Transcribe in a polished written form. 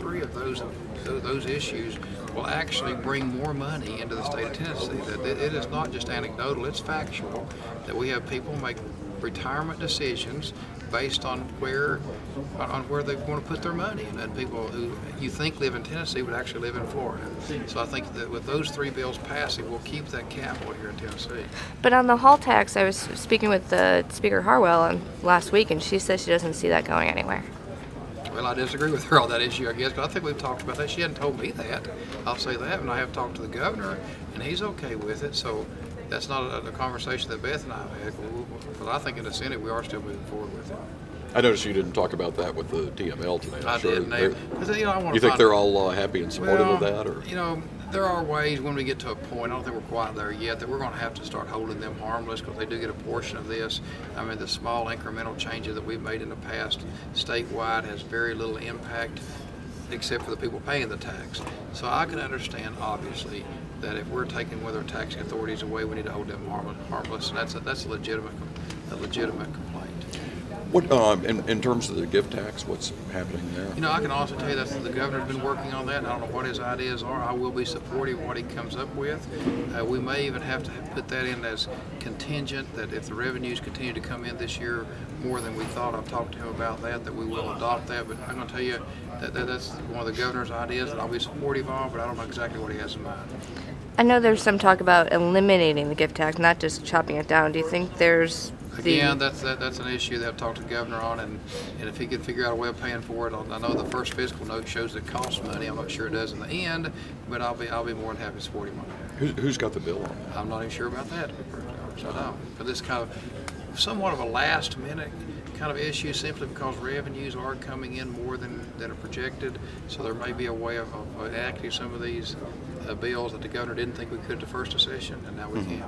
three of those issues will actually bring more money into the state of Tennessee. That it is not just anecdotal, it's factual, that we have people make retirement decisions based on where they want to put their money, and people who you think live in Tennessee would actually live in Florida. So I think that with those three bills passing, we'll keep that capital here in Tennessee. But on the hall tax, I was speaking with Speaker Harwell last week, and she says she doesn't see that going anywhere. Well, I disagree with her on that issue, I guess, but I think we've talked about that. She hadn't told me that. I'll say that, and I have talked to the governor, and he's okay with it. So that's not a conversation that Beth and I have had, but I think in the Senate we are still moving forward with it. I noticed you didn't talk about that with the TML today. I didn't. Because I want to. You think they're all happy and supportive of that, or? There are ways when we get to a point. I don't think we're quite there yet, that we're going to have to start holding them harmless, because they do get a portion of this. I mean, the small incremental changes that we've made in the past statewide has very little impact, except for the people paying the tax. So I can understand, obviously, that if we're taking one of their taxing authorities away, we need to hold them harmless, and that's a legitimate complaint. What in terms of the gift tax, what's happening there? I can also tell you that the governor's been working on that. I don't know what his ideas are. I will be supportive of what he comes up with. We may even have to put that in as contingent, that if the revenues continue to come in this year more than we thought, I've talked to him about that we will adopt that. But I'm going to tell you that's one of the governor's ideas that I'll be supportive of, but I don't know exactly what he has in mind. I know there's some talk about eliminating the gift tax, not just chopping it down. Do you think there's Again, that's an issue that I've talked to the governor on, and if he could figure out a way of paying for it, I know the first fiscal note shows it costs money. I'm not sure it does in the end, but I'll be more than happy to support him on that. Who's got the bill on that? I'm not even sure about that, to be perfectly honest. I don't. But this kind of somewhat of a last minute kind of issue, simply because revenues are coming in more than are projected. So there may be a way of enacting some of these bills that the governor didn't think we could at the first session, and now we can.